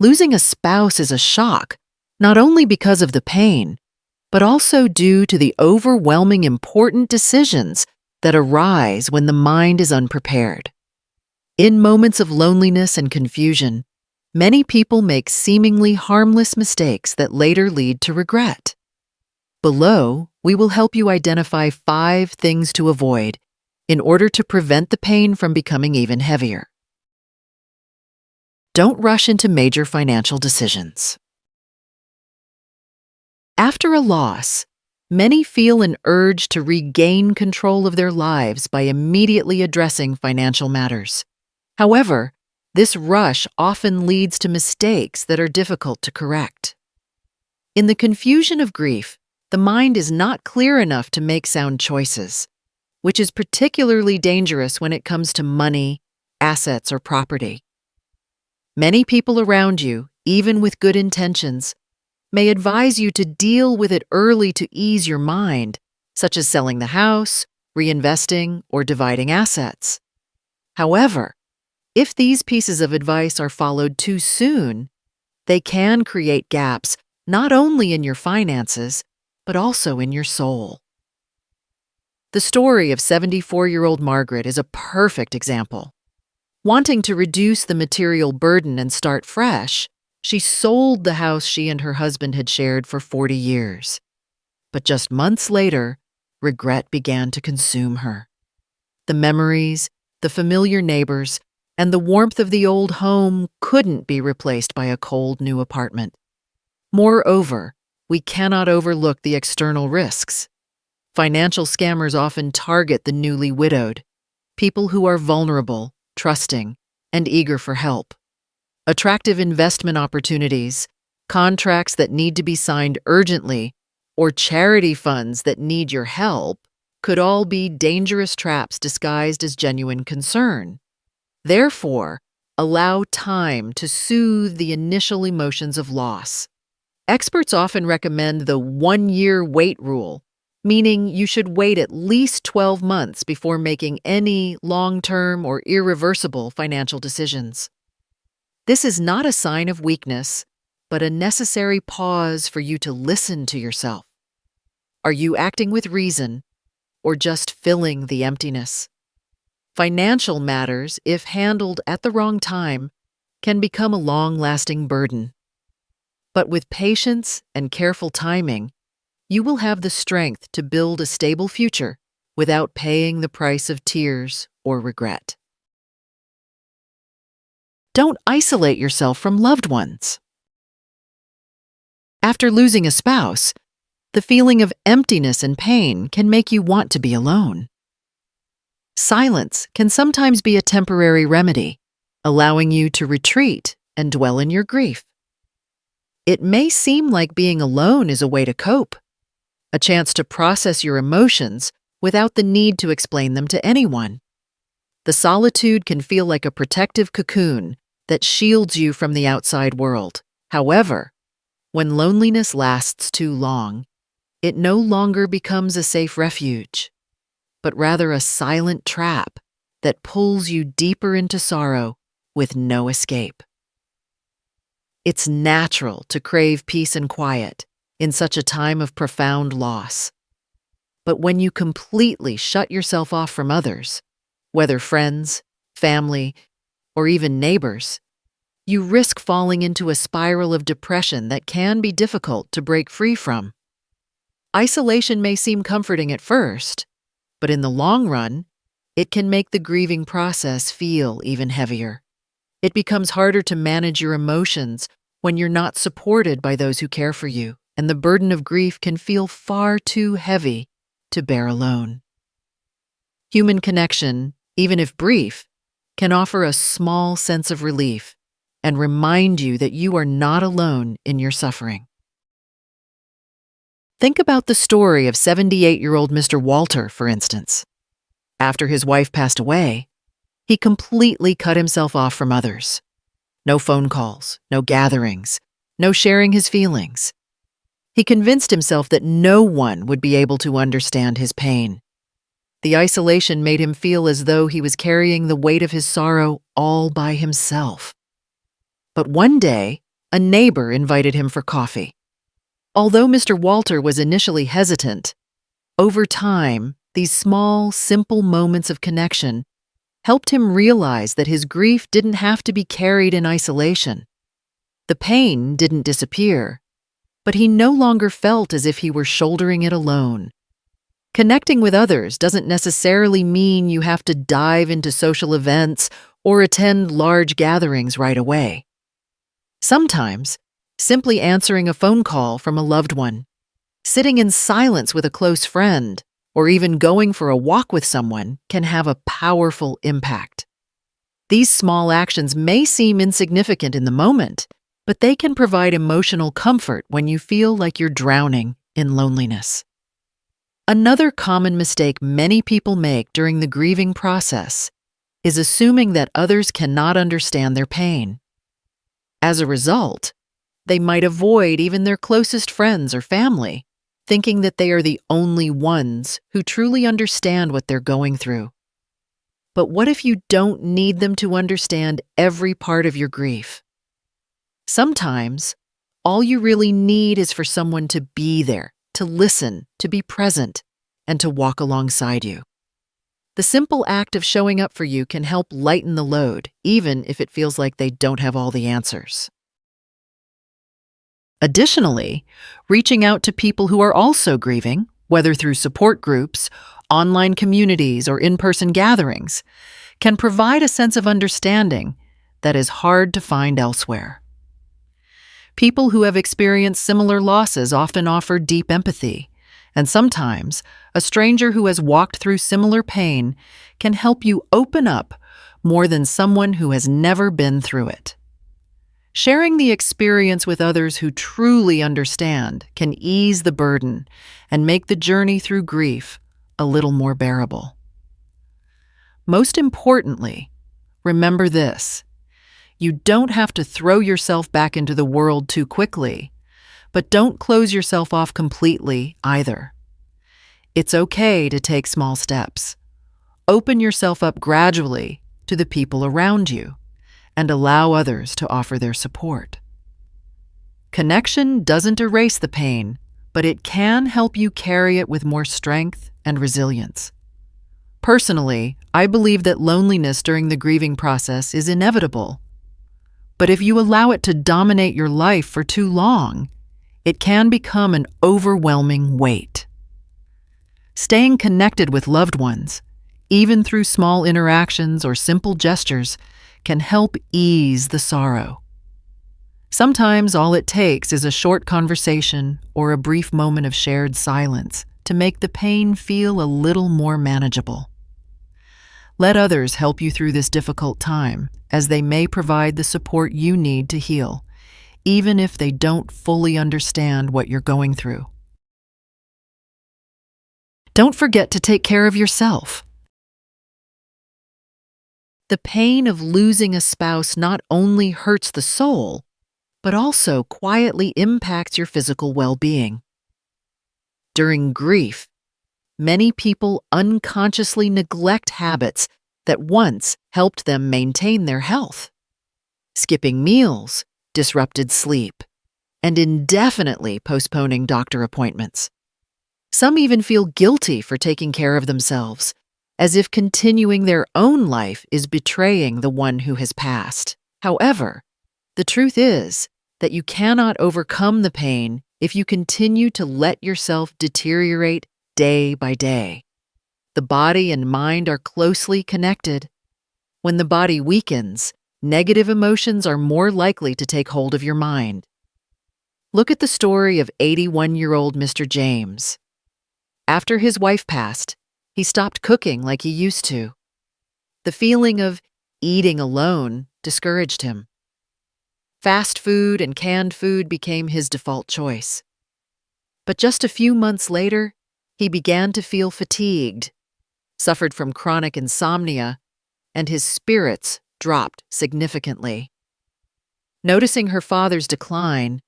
Losing a spouse is a shock, not only because of the pain, but also due to the overwhelming important decisions that arise when the mind is unprepared. In moments of loneliness and confusion, many people make seemingly harmless mistakes that later lead to regret. Below, we will help you identify 5 things to avoid in order to prevent the pain from becoming even heavier. Don't rush into major financial decisions. After a loss, many feel an urge to regain control of their lives by immediately addressing financial matters. However, this rush often leads to mistakes that are difficult to correct. In the confusion of grief, the mind is not clear enough to make sound choices, which is particularly dangerous when it comes to money, assets, or property. Many people around you, even with good intentions, may advise you to deal with it early to ease your mind, such as selling the house, reinvesting, or dividing assets. However, if these pieces of advice are followed too soon, they can create gaps not only in your finances, but also in your soul. The story of 74-year-old Margaret is a perfect example. Wanting to reduce the material burden and start fresh, she sold the house she and her husband had shared for 40 years. But just months later, regret began to consume her. The memories, the familiar neighbors, and the warmth of the old home couldn't be replaced by a cold new apartment. Moreover, we cannot overlook the external risks. Financial scammers often target the newly widowed, people who are vulnerable, trusting, and eager for help. Attractive investment opportunities, contracts that need to be signed urgently, or charity funds that need your help could all be dangerous traps disguised as genuine concern. Therefore, allow time to soothe the initial emotions of loss. Experts often recommend the 1-year wait rule, meaning you should wait at least 12 months before making any long-term or irreversible financial decisions. This is not a sign of weakness, but a necessary pause for you to listen to yourself. Are you acting with reason, or just filling the emptiness? Financial matters, if handled at the wrong time, can become a long-lasting burden. But with patience and careful timing, you will have the strength to build a stable future without paying the price of tears or regret. Don't isolate yourself from loved ones. After losing a spouse, the feeling of emptiness and pain can make you want to be alone. Silence can sometimes be a temporary remedy, allowing you to retreat and dwell in your grief. It may seem like being alone is a way to cope, a chance to process your emotions without the need to explain them to anyone. The solitude can feel like a protective cocoon that shields you from the outside world. However, when loneliness lasts too long, it no longer becomes a safe refuge, but rather a silent trap that pulls you deeper into sorrow with no escape. It's natural to crave peace and quiet in such a time of profound loss. But when you completely shut yourself off from others, whether friends, family, or even neighbors, you risk falling into a spiral of depression that can be difficult to break free from. Isolation may seem comforting at first, but in the long run, it can make the grieving process feel even heavier. It becomes harder to manage your emotions when you're not supported by those who care for you, and the burden of grief can feel far too heavy to bear alone. Human connection, even if brief, can offer a small sense of relief and remind you that you are not alone in your suffering. Think about the story of 78-year-old Mr. Walter, for instance. After his wife passed away, he completely cut himself off from others. No phone calls, no gatherings, no sharing his feelings. He convinced himself that no one would be able to understand his pain. The isolation made him feel as though he was carrying the weight of his sorrow all by himself. But one day, a neighbor invited him for coffee. Although Mr. Walter was initially hesitant, over time, these small, simple moments of connection helped him realize that his grief didn't have to be carried in isolation. The pain didn't disappear, but he no longer felt as if he were shouldering it alone. Connecting with others doesn't necessarily mean you have to dive into social events or attend large gatherings right away. Sometimes, simply answering a phone call from a loved one, sitting in silence with a close friend, or even going for a walk with someone can have a powerful impact. These small actions may seem insignificant in the moment, but they can provide emotional comfort when you feel like you're drowning in loneliness. Another common mistake many people make during the grieving process is assuming that others cannot understand their pain. As a result, they might avoid even their closest friends or family, thinking that they are the only ones who truly understand what they're going through. But what if you don't need them to understand every part of your grief? Sometimes, all you really need is for someone to be there, to listen, to be present, and to walk alongside you. The simple act of showing up for you can help lighten the load, even if it feels like they don't have all the answers. Additionally, reaching out to people who are also grieving, whether through support groups, online communities, or in-person gatherings, can provide a sense of understanding that is hard to find elsewhere. People who have experienced similar losses often offer deep empathy, and sometimes a stranger who has walked through similar pain can help you open up more than someone who has never been through it. Sharing the experience with others who truly understand can ease the burden and make the journey through grief a little more bearable. Most importantly, remember this: you don't have to throw yourself back into the world too quickly, but don't close yourself off completely either. It's okay to take small steps. Open yourself up gradually to the people around you and allow others to offer their support. Connection doesn't erase the pain, but it can help you carry it with more strength and resilience. Personally, I believe that loneliness during the grieving process is inevitable. But if you allow it to dominate your life for too long, it can become an overwhelming weight. Staying connected with loved ones, even through small interactions or simple gestures, can help ease the sorrow. Sometimes all it takes is a short conversation or a brief moment of shared silence to make the pain feel a little more manageable. Let others help you through this difficult time, as they may provide the support you need to heal, even if they don't fully understand what you're going through. Don't forget to take care of yourself. The pain of losing a spouse not only hurts the soul, but also quietly impacts your physical well-being. During grief, many people unconsciously neglect habits that once helped them maintain their health. Skipping meals, disrupted sleep, and indefinitely postponing doctor appointments. Some even feel guilty for taking care of themselves, as if continuing their own life is betraying the one who has passed. However, the truth is that you cannot overcome the pain if you continue to let yourself deteriorate day by day. The body and mind are closely connected. When the body weakens, negative emotions are more likely to take hold of your mind. Look at the story of 81-year-old Mr. James. After his wife passed, he stopped cooking like he used to. The feeling of eating alone discouraged him. Fast food and canned food became his default choice. But just a few months later, he began to feel fatigued, suffered from chronic insomnia, and his spirits dropped significantly. Noticing her father's decline,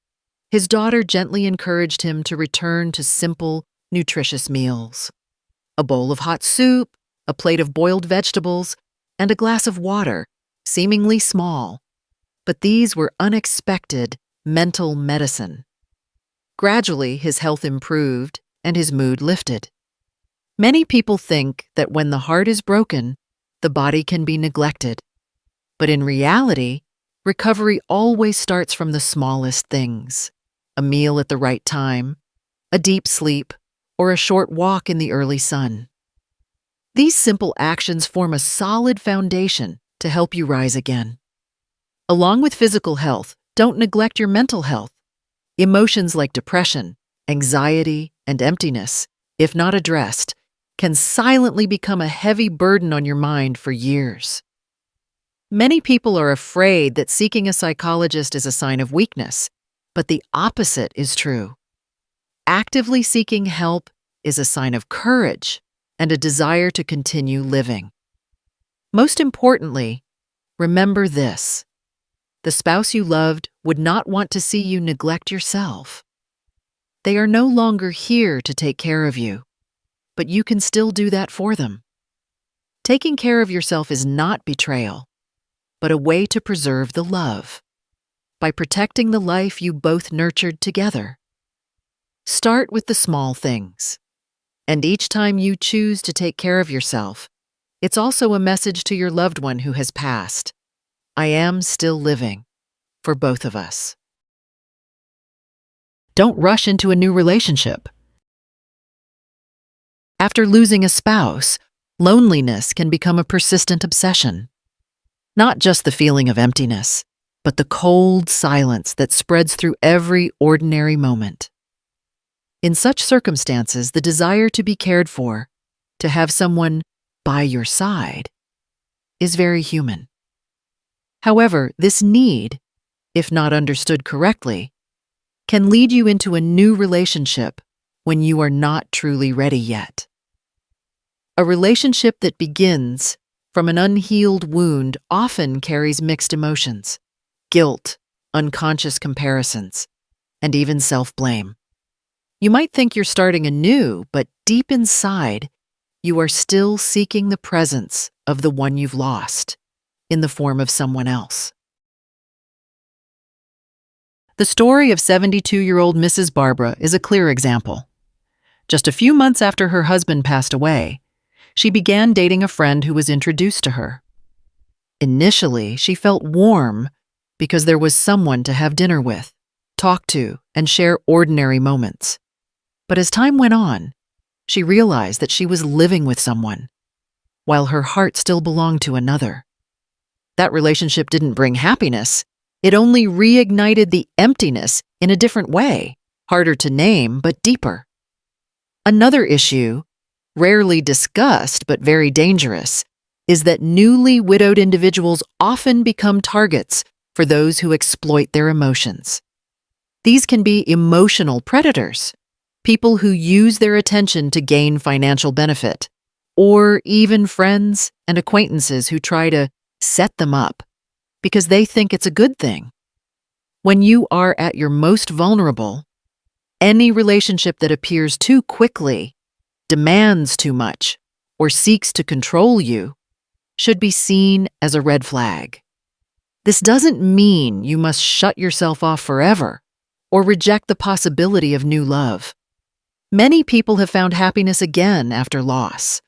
his daughter gently encouraged him to return to simple, nutritious meals. A bowl of hot soup, a plate of boiled vegetables, and a glass of water, seemingly small. But these were unexpected mental medicine. Gradually, his health improved and his mood lifted. Many people think that when the heart is broken, the body can be neglected. But in reality, recovery always starts from the smallest things: a meal at the right time, a deep sleep, or a short walk in the early sun. These simple actions form a solid foundation to help you rise again. Along with physical health, don't neglect your mental health. Emotions like depression, anxiety, and emptiness, if not addressed, can silently become a heavy burden on your mind for years. Many people are afraid that seeking a psychologist is a sign of weakness, but the opposite is true. Actively seeking help is a sign of courage and a desire to continue living. Most importantly, remember this: the spouse you loved would not want to see you neglect yourself. They are no longer here to take care of you, but you can still do that for them. Taking care of yourself is not betrayal, but a way to preserve the love by protecting the life you both nurtured together. Start with the small things, and each time you choose to take care of yourself, it's also a message to your loved one who has passed: I am still living for both of us. Don't rush into a new relationship. After losing a spouse, loneliness can become a persistent obsession. Not just the feeling of emptiness, but the cold silence that spreads through every ordinary moment. In such circumstances, the desire to be cared for, to have someone by your side, is very human. However, this need, if not understood correctly, can lead you into a new relationship when you are not truly ready yet. A relationship that begins from an unhealed wound often carries mixed emotions: guilt, unconscious comparisons, and even self-blame. You might think you're starting anew, but deep inside, you are still seeking the presence of the one you've lost in the form of someone else. The story of 72-year-old Mrs. Barbara is a clear example. Just a few months after her husband passed away, she began dating a friend who was introduced to her. Initially, she felt warm because there was someone to have dinner with, talk to, and share ordinary moments. But as time went on, she realized that she was living with someone, while her heart still belonged to another. That relationship didn't bring happiness. It only reignited the emptiness in a different way, harder to name but deeper. Another issue, rarely discussed but very dangerous, is that newly widowed individuals often become targets for those who exploit their emotions. These can be emotional predators, people who use their attention to gain financial benefit, or even friends and acquaintances who try to set them up because they think it's a good thing. When you are at your most vulnerable, any relationship that appears too quickly, demands too much, or seeks to control you should be seen as a red flag. This doesn't mean you must shut yourself off forever or reject the possibility of new love. Many people have found happiness again after loss,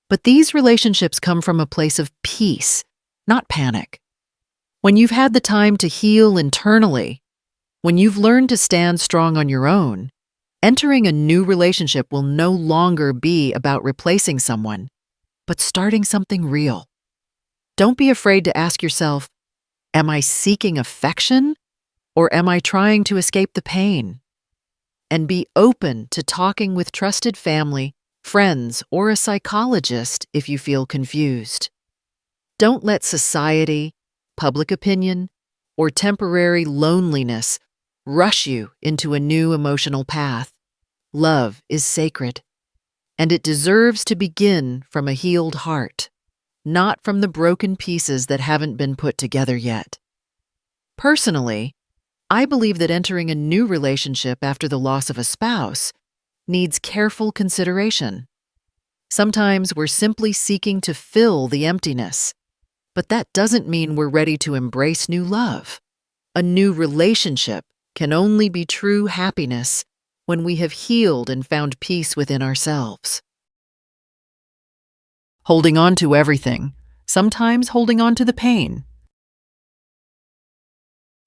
but these relationships come from a place of peace, not panic. When you've had the time to heal internally, when you've learned to stand strong on your own, entering a new relationship will no longer be about replacing someone, but starting something real. Don't be afraid to ask yourself, am I seeking affection, or am I trying to escape the pain? And be open to talking with trusted family, friends, or a psychologist if you feel confused. Don't let society, public opinion, or temporary loneliness rush you into a new emotional path. Love is sacred, and it deserves to begin from a healed heart, not from the broken pieces that haven't been put together yet. Personally, I believe that entering a new relationship after the loss of a spouse needs careful consideration. Sometimes we're simply seeking to fill the emptiness, but that doesn't mean we're ready to embrace new love. A new relationship can only be true happiness when we have healed and found peace within ourselves. Holding on to everything, sometimes holding on to the pain.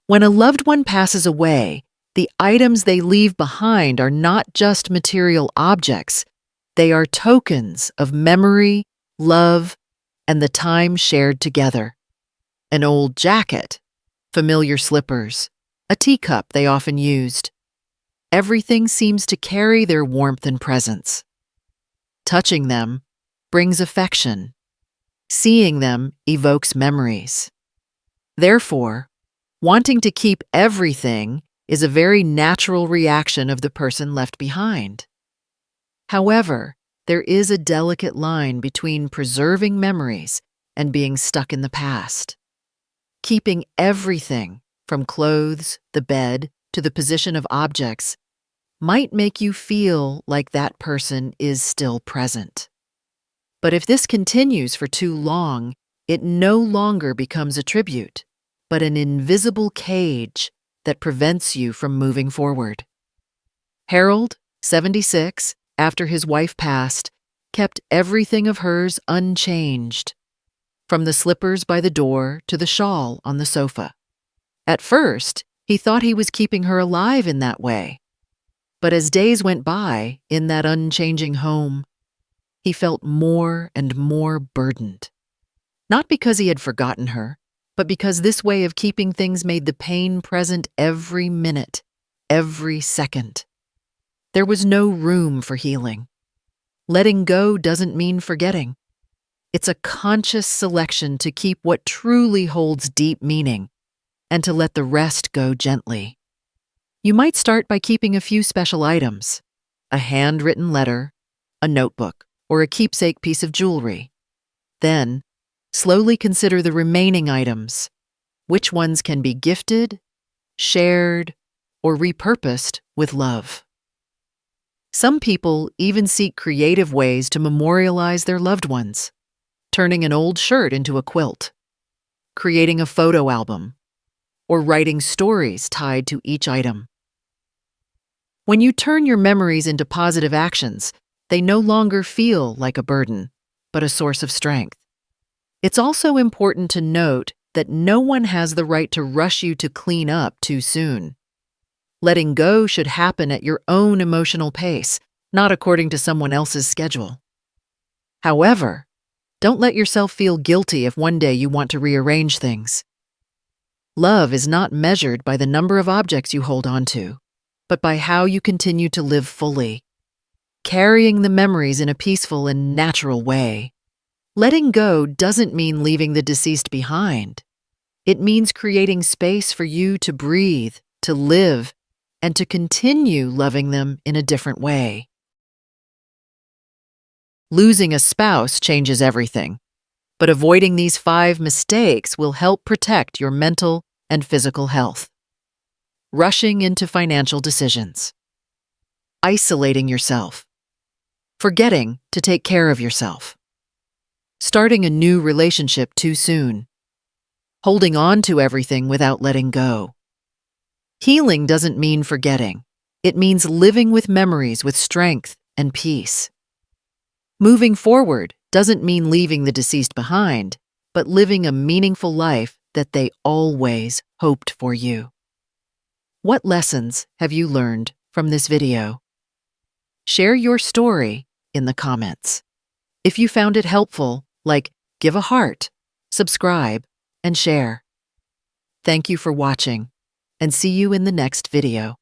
When a loved one passes away, the items they leave behind are not just material objects. They are tokens of memory, love, and the time shared together. An old jacket, familiar slippers, a teacup they often used. Everything seems to carry their warmth and presence. Touching them brings affection. Seeing them evokes memories. Therefore, wanting to keep everything is a very natural reaction of the person left behind. However, there is a delicate line between preserving memories and being stuck in the past. Keeping everything, from clothes, the bed, to the position of objects, might make you feel like that person is still present. But if this continues for too long, it no longer becomes a tribute, but an invisible cage that prevents you from moving forward. Harold, 76, after his wife passed, kept everything of hers unchanged, from the slippers by the door to the shawl on the sofa. At first, he thought he was keeping her alive in that way. But as days went by in that unchanging home, he felt more and more burdened. Not because he had forgotten her, but because this way of keeping things made the pain present every minute, every second. There was no room for healing. Letting go doesn't mean forgetting. It's a conscious selection to keep what truly holds deep meaning and to let the rest go gently. You might start by keeping a few special items, a handwritten letter, a notebook, or a keepsake piece of jewelry. Then, slowly consider the remaining items. Which ones can be gifted, shared, or repurposed with love? Some people even seek creative ways to memorialize their loved ones, turning an old shirt into a quilt, creating a photo album, or writing stories tied to each item. When you turn your memories into positive actions, they no longer feel like a burden, but a source of strength. It's also important to note that no one has the right to rush you to clean up too soon. Letting go should happen at your own emotional pace, not according to someone else's schedule. However, don't let yourself feel guilty if one day you want to rearrange things. Love is not measured by the number of objects you hold on to, but by how you continue to live fully, carrying the memories in a peaceful and natural way. Letting go doesn't mean leaving the deceased behind. It means creating space for you to breathe, to live, and to continue loving them in a different way. Losing a spouse changes everything, but avoiding these 5 mistakes will help protect your mental and physical health. Rushing into financial decisions. Isolating yourself. Forgetting to take care of yourself. Starting a new relationship too soon. Holding on to everything without letting go. Healing doesn't mean forgetting. It means living with memories with strength and peace. Moving forward doesn't mean leaving the deceased behind, but living a meaningful life that they always hoped for you. What lessons have you learned from this video? Share your story in the comments. If you found it helpful, give a heart, subscribe, and share. Thank you for watching, and see you in the next video.